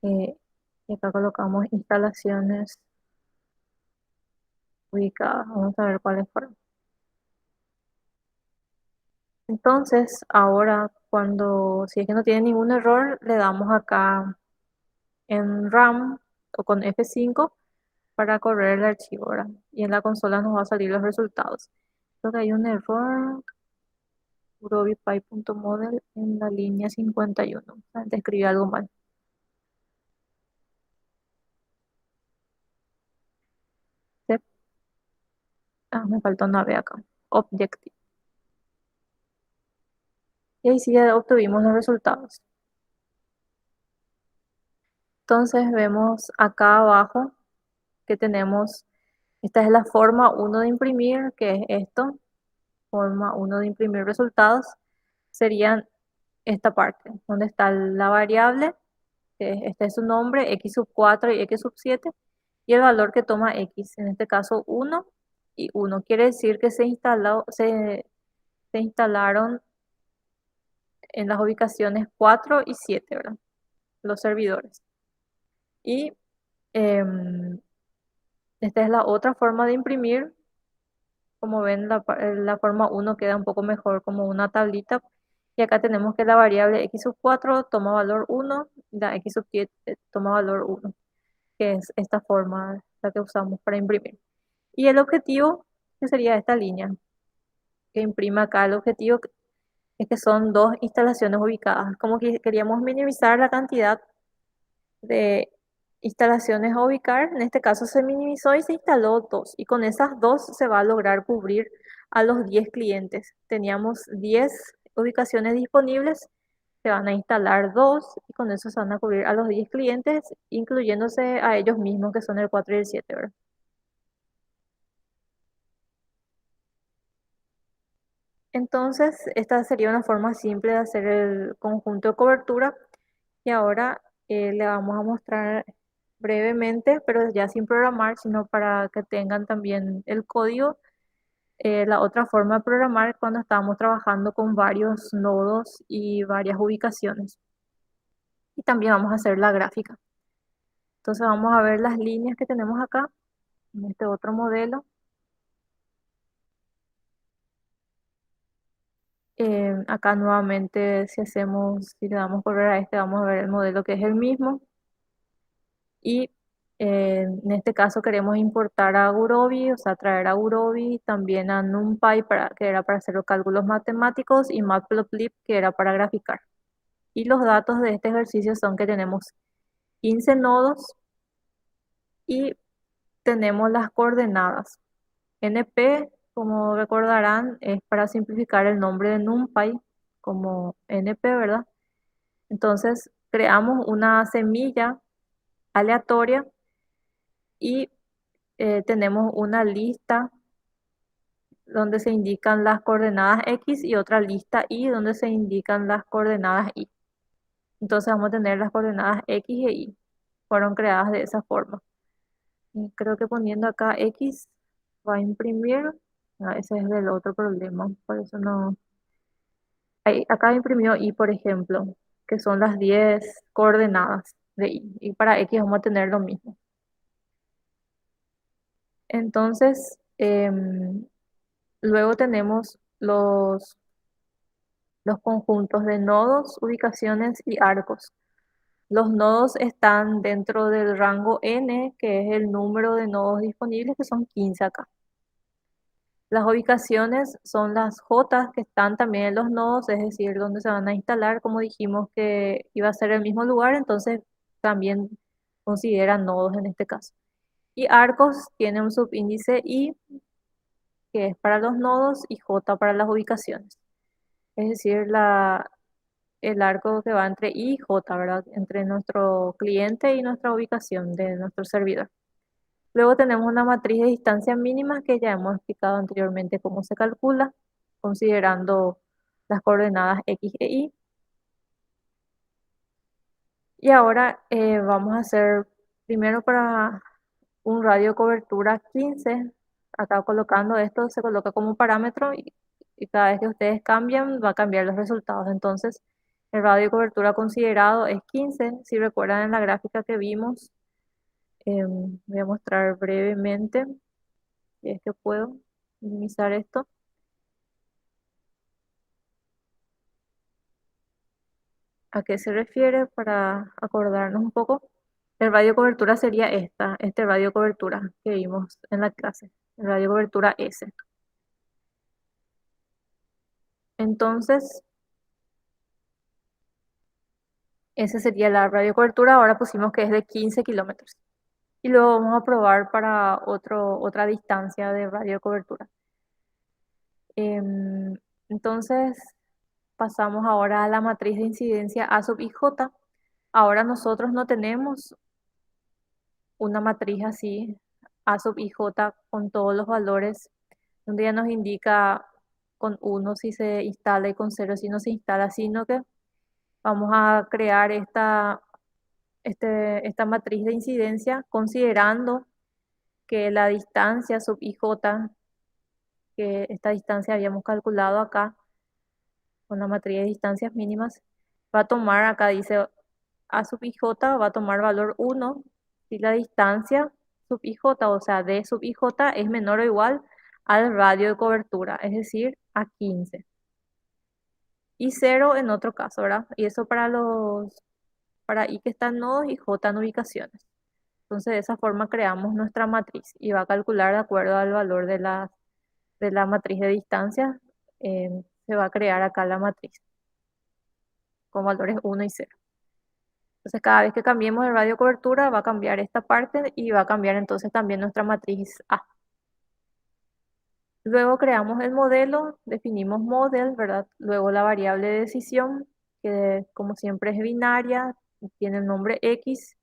Eh, y acá colocamos instalaciones ubicadas. Vamos a ver cuáles fueron. Entonces, ahora si es que no tiene ningún error, le damos acá en RAM o con F5 para correr el archivo, ¿verdad? Y en la consola nos va a salir los resultados. Creo que hay un error, model en la línea 51. Te escribí algo mal. ¿Sí? Me faltó una B acá. Objective. Y ahí sí ya obtuvimos los resultados. Entonces vemos acá abajo que tenemos Esta es la forma uno de imprimir, que es esto, forma uno de imprimir resultados, serían esta parte, donde está la variable, este es su nombre, x sub 4 y x sub 7 y el valor que toma x, en este caso 1 y 1. Quiere decir que se instalaron en las ubicaciones 4 y 7, ¿verdad? Los servidores. Y esta es la otra forma de imprimir. Como ven, la forma uno queda un poco mejor como una tablita. Y acá tenemos que la variable x sub 4 toma valor 1 y la x sub 7 toma valor 1, que es esta forma la que usamos para imprimir. Y el objetivo, que sería esta línea que imprime acá, el objetivo es que son dos instalaciones ubicadas. Como que queríamos minimizar la cantidad de instalaciones a ubicar, en este caso se minimizó y se instaló dos, y con esas dos se va a lograr cubrir a los 10 clientes. Teníamos 10 ubicaciones disponibles, se van a instalar dos y con eso se van a cubrir a los 10 clientes, incluyéndose a ellos mismos que son el 4 y el 7, ¿verdad? Entonces, esta sería una forma simple de hacer el conjunto de cobertura y ahora le vamos a mostrar brevemente, pero ya sin programar, sino para que tengan también el código, la otra forma de programar cuando estábamos trabajando con varios nodos y varias ubicaciones. Y también vamos a hacer la gráfica. Entonces vamos a ver las líneas que tenemos acá en este otro modelo. Acá nuevamente si le damos correr a este, vamos a ver el modelo que es el mismo. Y en este caso queremos importar a Gurobi, o sea, traer a Gurobi, también a NumPy, que era para hacer los cálculos matemáticos, y Matplotlib, que era para graficar. Y los datos de este ejercicio son que tenemos 15 nodos y tenemos las coordenadas. NP, como recordarán, es para simplificar el nombre de NumPy como NP, ¿verdad? Entonces, creamos una semilla aleatoria y tenemos una lista donde se indican las coordenadas X y otra lista Y donde se indican las coordenadas Y. Entonces vamos a tener las coordenadas X e Y. Fueron creadas de esa forma. Y creo que poniendo acá X va a imprimir. Ese es el otro problema. Por eso no. Acá imprimió Y, por ejemplo, que son las 10 coordenadas de Y. Y para X vamos a tener lo mismo. Entonces, luego tenemos los conjuntos de nodos, ubicaciones y arcos. Los nodos están dentro del rango n, que es el número de nodos disponibles, que son 15 acá. Las ubicaciones son las J que están también en los nodos, es decir, donde se van a instalar. Como dijimos que iba a ser el mismo lugar, entonces también consideran nodos en este caso. Y arcos tiene un subíndice I, que es para los nodos, y J para las ubicaciones. Es decir, el arco que va entre I y J, ¿verdad? Entre nuestro cliente y nuestra ubicación de nuestro servidor. Luego tenemos una matriz de distancias mínimas que ya hemos explicado anteriormente cómo se calcula, considerando las coordenadas X e Y. Y ahora vamos a hacer primero para un radio de cobertura 15. Acá colocando esto se coloca como parámetro y cada vez que ustedes cambian va a cambiar los resultados. Entonces el radio de cobertura considerado es 15. Si recuerdan en la gráfica que vimos, voy a mostrar brevemente, si es que puedo minimizar esto. ¿A qué se refiere para acordarnos un poco? El radio de cobertura sería este radio de cobertura que vimos en la clase, el radio de cobertura S. Entonces, ese sería la radio de cobertura. Ahora pusimos que es de 15 kilómetros. Y luego vamos a probar para otra distancia de radio de cobertura. Em, entonces, pasamos ahora a la matriz de incidencia A sub IJ. Ahora nosotros no tenemos una matriz así. A sub i j con todos los valores, donde ya nos indica con uno si se instala y con cero si no se instala, sino que vamos a crear esta matriz de incidencia considerando que la distancia sub i j, que esta distancia habíamos calculado acá con la matriz de distancias mínimas, va a tomar, acá dice a sub i j va a tomar valor uno si la distancia sub i j, o sea, d sub i j es menor o igual al radio de cobertura, es decir, a 15. Y cero en otro caso, ¿verdad? Y eso para i que están nodos y j en ubicaciones. Entonces, de esa forma creamos nuestra matriz y va a calcular de acuerdo al valor de la matriz de distancia. Se va a crear acá la matriz con valores uno y cero. Entonces, cada vez que cambiemos el radio cobertura, va a cambiar esta parte y va a cambiar entonces también nuestra matriz A. Luego creamos el modelo, definimos model, ¿verdad? Luego la variable de decisión, que como siempre es binaria, tiene el nombre X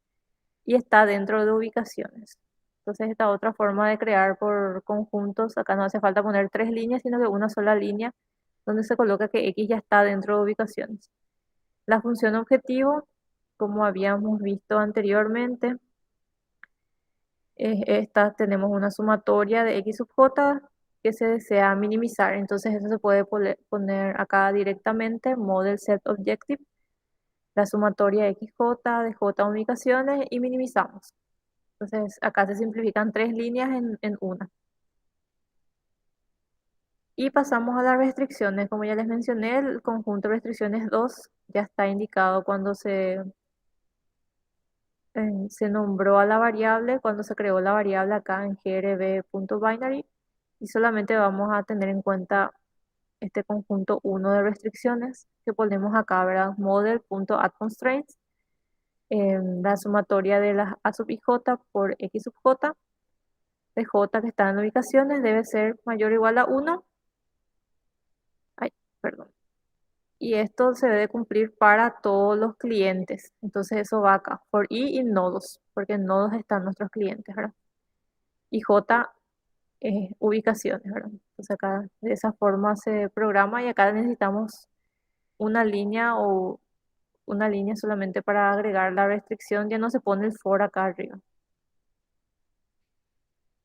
y está dentro de ubicaciones. Entonces, esta otra forma de crear por conjuntos, acá no hace falta poner tres líneas, sino que una sola línea donde se coloca que X ya está dentro de ubicaciones. La función objetivo, como habíamos visto anteriormente, es esta, tenemos una sumatoria de X sub J que se desea minimizar. Entonces, eso se puede poner acá directamente, model set objective, la sumatoria XJ de J ubicaciones y minimizamos. Entonces, acá se simplifican tres líneas en una. Y pasamos a las restricciones. Como ya les mencioné, el conjunto de restricciones 2 ya está indicado cuando se nombró a la variable, cuando se creó la variable acá en grb.binary. Y solamente vamos a tener en cuenta este conjunto 1 de restricciones que ponemos acá, ¿verdad? Model.addConstraints, la sumatoria de las a sub i j por x sub j de j que está en ubicaciones debe ser mayor o igual a 1. Ay, perdón. Y esto se debe cumplir para todos los clientes. Entonces eso va acá, for i y nodos, porque en nodos están nuestros clientes, ¿verdad? Y j es ubicaciones, ¿verdad? Entonces acá de esa forma se programa y acá necesitamos una línea o una línea solamente para agregar la restricción, ya no se pone el for acá arriba.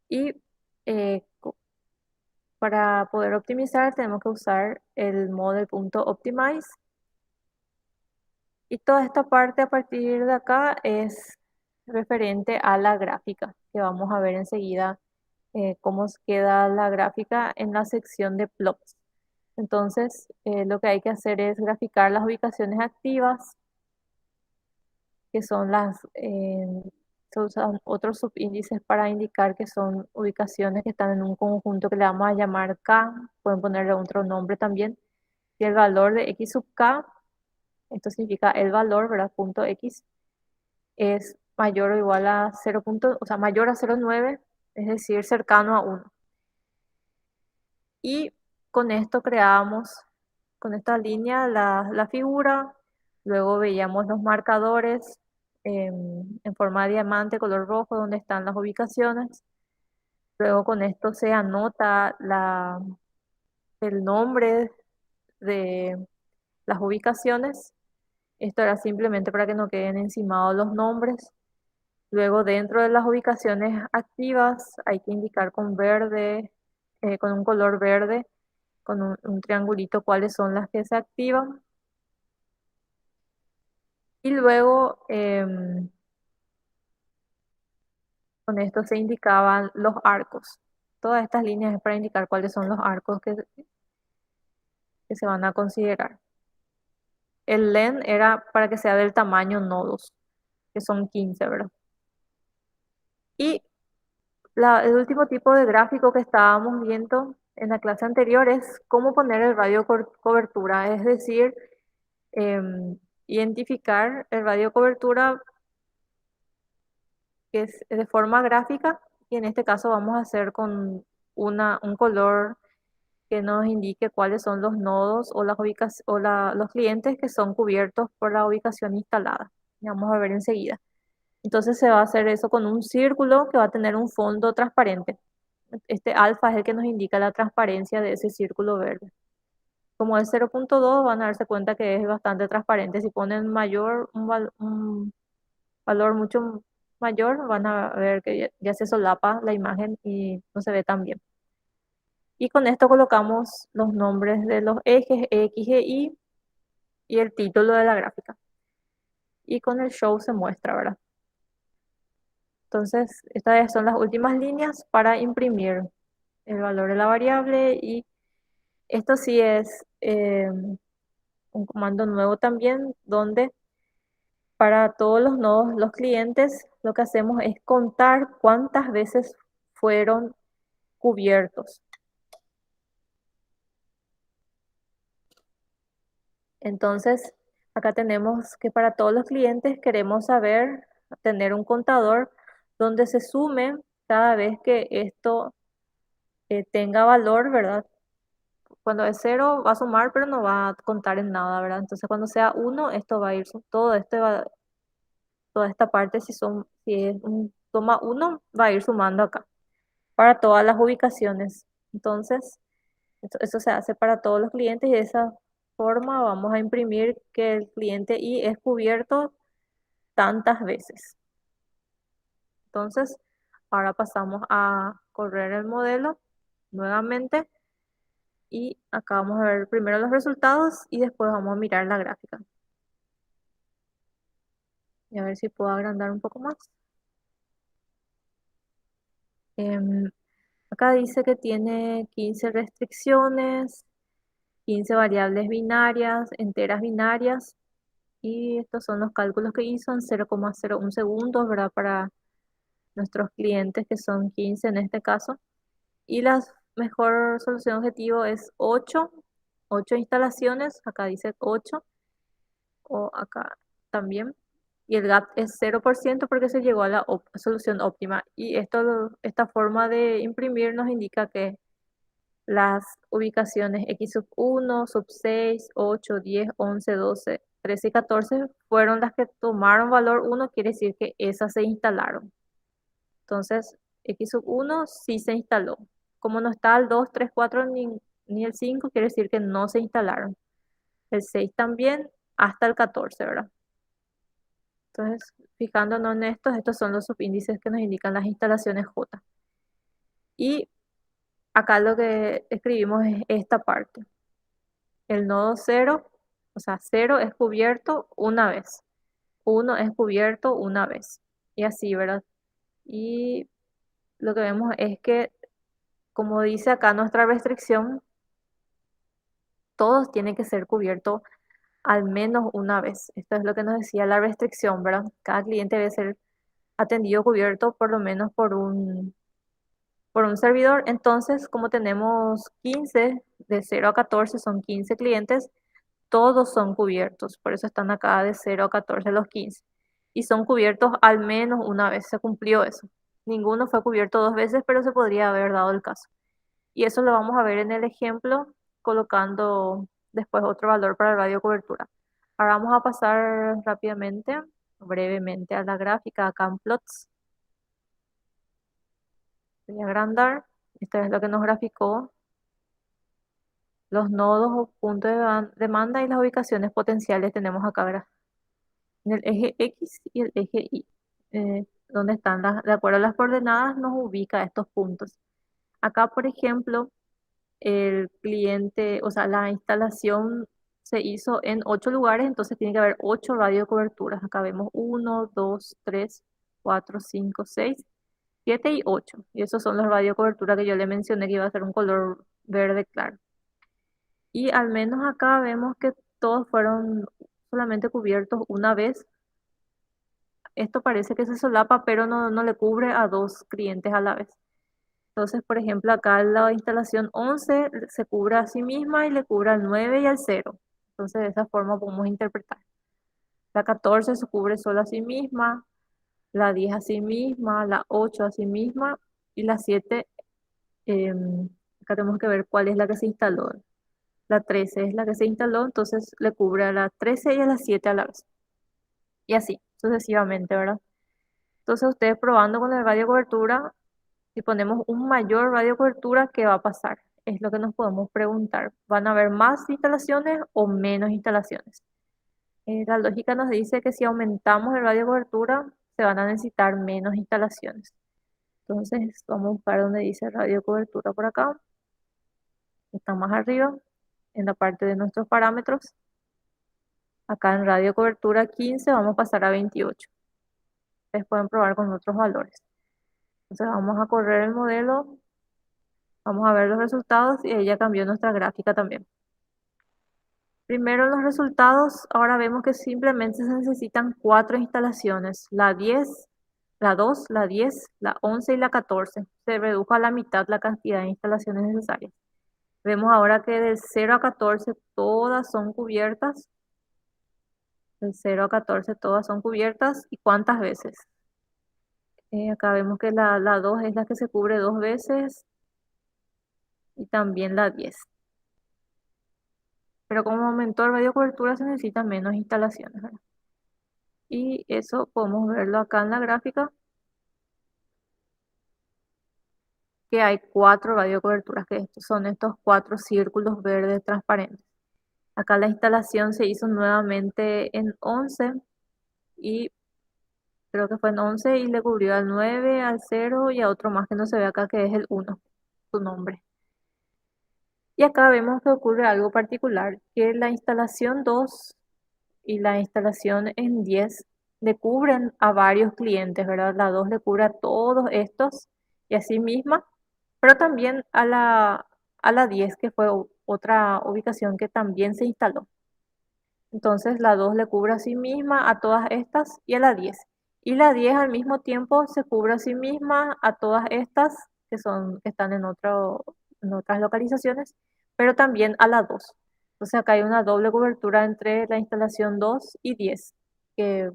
Y para poder optimizar tenemos que usar el model.optimize. Y toda esta parte a partir de acá es referente a la gráfica, que vamos a ver enseguida cómo queda la gráfica en la sección de plots. Entonces, lo que hay que hacer es graficar las ubicaciones activas, que son se usan otros subíndices para indicar que son ubicaciones que están en un conjunto que le vamos a llamar K, pueden ponerle otro nombre también, y el valor de X sub K, esto significa el valor, ¿verdad? Punto X, es mayor o igual a 0, o sea, mayor a 0,9, es decir, cercano a 1. Y con esto creamos, con esta línea, la figura, luego veíamos los marcadores en forma de diamante color rojo donde están las ubicaciones. Luego con esto se anota el nombre de las ubicaciones. Esto era simplemente para que no queden encimados los nombres. Luego dentro de las ubicaciones activas hay que indicar con verde, con un color verde, con un triangulito cuáles son las que se activan. Y luego con esto se indicaban los arcos. Todas estas líneas es para indicar cuáles son los arcos que se van a considerar. El len era para que sea del tamaño nodos, que son 15, ¿verdad? Y el último tipo de gráfico que estábamos viendo en la clase anterior es cómo poner el radio cobertura, es decir, identificar el radio cobertura que es de forma gráfica y en este caso vamos a hacer con un color que nos indique cuáles son los nodos o los clientes que son cubiertos por la ubicación instalada. Vamos a ver enseguida. Entonces se va a hacer eso con un círculo que va a tener un fondo transparente. Este alfa es el que nos indica la transparencia de ese círculo verde. Como es 0,2, van a darse cuenta que es bastante transparente. Si ponen mayor, un valor mucho mayor, van a ver que ya se solapa la imagen y no se ve tan bien. Y con esto colocamos los nombres de los ejes X e y el título de la gráfica. Y con el show se muestra, ¿verdad? Entonces, estas son las últimas líneas para imprimir el valor de la variable y esto sí es un comando nuevo también donde para todos los nodos, los clientes, lo que hacemos es contar cuántas veces fueron cubiertos. Entonces, acá tenemos que para todos los clientes queremos saber, tener un contador donde se sume cada vez que esto tenga valor, ¿verdad? Cuando es cero va a sumar, pero no va a contar en nada, ¿verdad? Entonces, cuando sea uno, esto va a ir, todo esto va, toda esta parte, si es un toma uno, va a ir sumando acá para todas las ubicaciones. Entonces, eso se hace para todos los clientes y de esa forma vamos a imprimir que el cliente Y es cubierto tantas veces. Entonces, ahora pasamos a correr el modelo nuevamente y acá vamos a ver primero los resultados y después vamos a mirar la gráfica. Y a ver si puedo agrandar un poco más. Em, Acá dice que tiene 15 restricciones, 15 variables binarias, enteras binarias, y estos son los cálculos que hizo en 0,01 segundos, ¿verdad? Para nuestros clientes, que son 15 en este caso. Y la mejor solución objetivo es 8 instalaciones, acá dice 8, o acá también. Y el gap es 0% porque se llegó a la solución óptima. Y esta forma de imprimir nos indica que las ubicaciones X sub 1, sub 6, 8, 10, 11, 12, 13 y 14 fueron las que tomaron valor 1, quiere decir que esas se instalaron. Entonces, X sub 1 sí se instaló. Como no está el 2, 3, 4 ni el 5, quiere decir que no se instalaron. El 6 también, hasta el 14, ¿verdad? Entonces, fijándonos en estos son los subíndices que nos indican las instalaciones J. Y acá lo que escribimos es esta parte. El nodo 0, o sea, 0 es cubierto una vez, 1 es cubierto una vez, y así, ¿verdad? Y lo que vemos es que, como dice acá nuestra restricción, todos tienen que ser cubiertos al menos una vez. Esto es lo que nos decía la restricción, ¿verdad? Cada cliente debe ser atendido cubierto por lo menos por un servidor. Entonces, como tenemos 15, de 0 a 14 son 15 clientes, todos son cubiertos, por eso están acá de 0 a 14 los 15. Y son cubiertos al menos una vez, se cumplió eso. Ninguno fue cubierto dos veces, pero se podría haber dado el caso. Y eso lo vamos a ver en el ejemplo, colocando después otro valor para el radio cobertura. Ahora vamos a pasar rápidamente, brevemente a la gráfica, acá en plots. Voy a agrandar. Esto es lo que nos graficó los nodos o puntos de demanda y las ubicaciones potenciales tenemos acá, ¿verdad? En el eje X y el eje Y. Donde están de acuerdo a las coordenadas, nos ubica estos puntos. Acá, por ejemplo, el cliente, o sea, la instalación se hizo en 8 lugares, entonces tiene que haber 8 radiocoberturas. Acá vemos 1, 2, 3, 4, 5, 6, 7 y 8. Y esos son los radiocoberturas que yo le mencioné que iba a ser un color verde claro. Y al menos acá vemos que todos fueron solamente cubiertos una vez. Esto parece que se solapa, pero no le cubre a dos clientes a la vez. Entonces, por ejemplo, acá la instalación 11 se cubre a sí misma y le cubre al 9 y al 0. Entonces, de esa forma podemos interpretar. La 14 se cubre solo a sí misma, la 10 a sí misma, la 8 a sí misma y la 7, acá tenemos que ver cuál es la que se instaló. La 13 es la que se instaló, entonces le cubre a la 13 y a la 7 a la vez. Y así, sucesivamente, ¿verdad? Entonces ustedes probando con el radio de cobertura, si ponemos un mayor radio de cobertura, ¿qué va a pasar? Es lo que nos podemos preguntar. ¿Van a haber más instalaciones o menos instalaciones? La lógica nos dice que si aumentamos el radio de cobertura, se van a necesitar menos instalaciones. Entonces, vamos a buscar donde dice radio de cobertura por acá. Está más arriba, en la parte de nuestros parámetros. Acá en radio de cobertura 15 vamos a pasar a 28. Ustedes pueden probar con otros valores. Entonces, vamos a correr el modelo, vamos a ver los resultados y ahí ya cambió nuestra gráfica también. Primero los resultados, ahora vemos que simplemente se necesitan 4 instalaciones, la 10, la 2, la 10, la 11 y la 14. Se redujo a la mitad la cantidad de instalaciones necesarias. Vemos ahora que del 0 a 14 todas son cubiertas. Del 0 a 14 todas son cubiertas. ¿Y cuántas veces? Acá vemos que la 2 es la que se cubre 2 veces y también la 10. Pero como aumentó el radio de cobertura se necesitan menos instalaciones, ¿verdad? Y eso podemos verlo acá en la gráfica, que hay 4 radiocoberturas, que estos son estos 4 círculos verdes transparentes. Acá la instalación se hizo nuevamente en 11 y creo que fue en 11 y le cubrió al 9, al 0 y a otro más que no se ve acá, que es el 1, su nombre. Y acá vemos que ocurre algo particular, que la instalación 2 y la instalación en 10 le cubren a varios clientes, ¿verdad? La 2 le cubre a todos estos y así misma, pero también a la 10 que fue otra ubicación que también se instaló. Entonces la 2 le cubre a sí misma a todas estas y a la 10. Y la 10 al mismo tiempo se cubre a sí misma a todas estas que están en otras localizaciones, pero también a la 2. Entonces acá hay una doble cobertura entre la instalación 2 y 10, que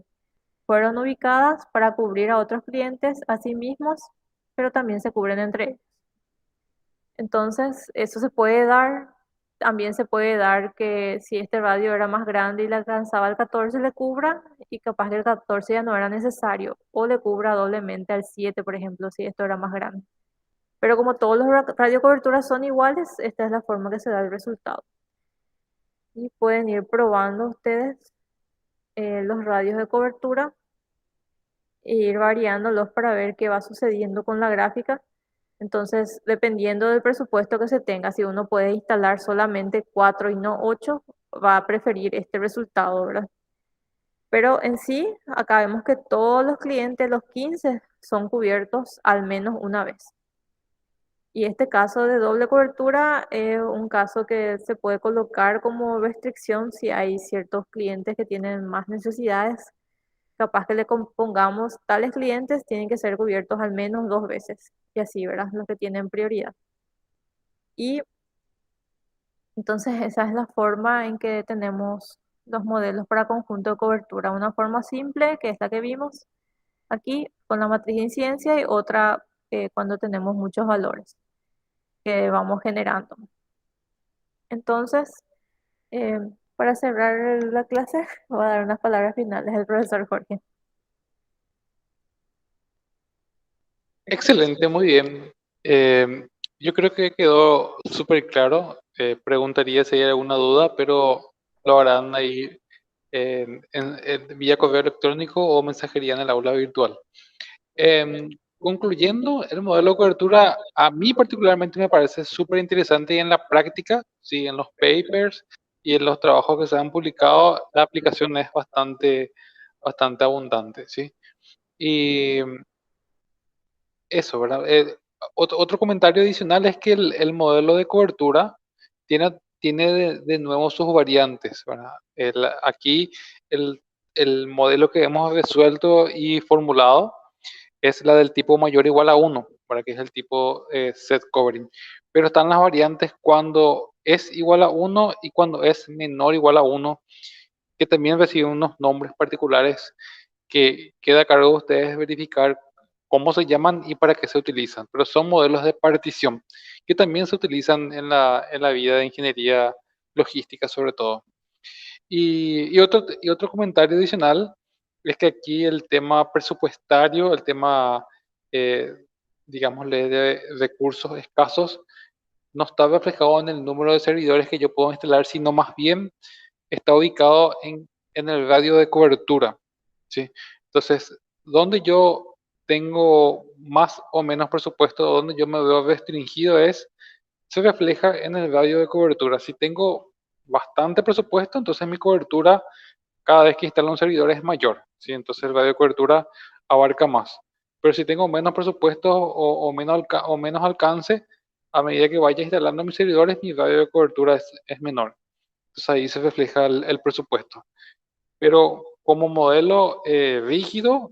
fueron ubicadas para cubrir a otros clientes a sí mismos, pero también se cubren entre ellos. Entonces, eso se puede dar. También se puede dar que si este radio era más grande y le alcanzaba al 14, le cubra y capaz que el 14 ya no era necesario. O le cubra doblemente al 7, por ejemplo, si esto era más grande. Pero como todos los radiocoberturas son iguales, esta es la forma que se da el resultado. Y pueden ir probando ustedes los radios de cobertura e ir variándolos para ver qué va sucediendo con la gráfica. Entonces, dependiendo del presupuesto que se tenga, si uno puede instalar solamente 4 y no 8, va a preferir este resultado, ¿verdad? Pero en sí, acá vemos que todos los clientes, los 15, son cubiertos al menos una vez. Y este caso de doble cobertura es un caso que se puede colocar como restricción si hay ciertos clientes que tienen más necesidades. Capaz que le pongamos tales clientes tienen que ser cubiertos al menos 2 veces. Y así, ¿verdad? Los que tienen prioridad. Y entonces esa es la forma en que tenemos los modelos para conjunto de cobertura. Una forma simple, que es la que vimos aquí, con la matriz de incidencia, y otra cuando tenemos muchos valores que vamos generando. Entonces, eh, para cerrar la clase, voy a dar unas palabras finales del profesor Jorge. Excelente, muy bien. Yo creo que quedó súper claro. Preguntaría si hay alguna duda, pero lo harán ahí vía correo electrónico o mensajería en el aula virtual. Concluyendo, el modelo de cobertura a mí particularmente me parece súper interesante y en la práctica, sí, en los papers y en los trabajos que se han publicado, la aplicación es bastante abundante, ¿sí? Y eso, ¿verdad? Otro comentario adicional es que el modelo de cobertura tiene de nuevo sus variantes, ¿verdad? Aquí el, el modelo que hemos resuelto y formulado es la del tipo mayor o igual a 1, para que es el tipo set covering. Pero están las variantes cuando es igual a 1 y cuando es menor o igual a 1, que también reciben unos nombres particulares que queda a cargo de ustedes verificar cómo se llaman y para qué se utilizan. Pero son modelos de partición que también se utilizan en la vida de ingeniería logística sobre todo. Y otro comentario adicional es que aquí el tema presupuestario, el tema, eh, digámosle, de recursos escasos, no está reflejado en el número de servidores que yo puedo instalar, sino más bien está ubicado en el radio de cobertura, ¿sí? Entonces, donde yo tengo más o menos presupuesto, donde yo me veo restringido se refleja en el radio de cobertura. Si tengo bastante presupuesto, entonces mi cobertura cada vez que instalo un servidor es mayor, ¿sí? Entonces el radio de cobertura abarca más. Pero si tengo menos presupuesto o menos alcance, a medida que vaya instalando mis servidores, mi radio de cobertura es menor. Entonces ahí se refleja el presupuesto. Pero como modelo rígido,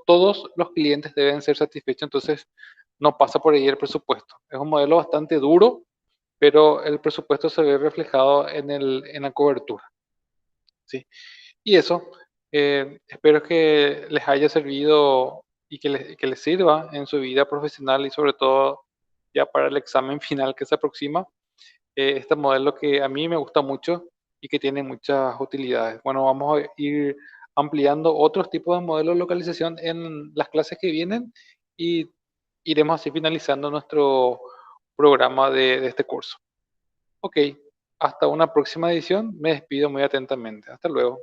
todos los clientes deben ser satisfechos, entonces no pasa por ahí el presupuesto. Es un modelo bastante duro, pero el presupuesto se ve reflejado en la cobertura, ¿sí? Y eso, espero que les haya servido y que les sirva en su vida profesional y sobre todo ya para el examen final que se aproxima, este modelo que a mí me gusta mucho y que tiene muchas utilidades. Bueno, vamos a ir ampliando otros tipos de modelos de localización en las clases que vienen y iremos así finalizando nuestro programa de este curso. Ok, hasta una próxima edición. Me despido muy atentamente. Hasta luego.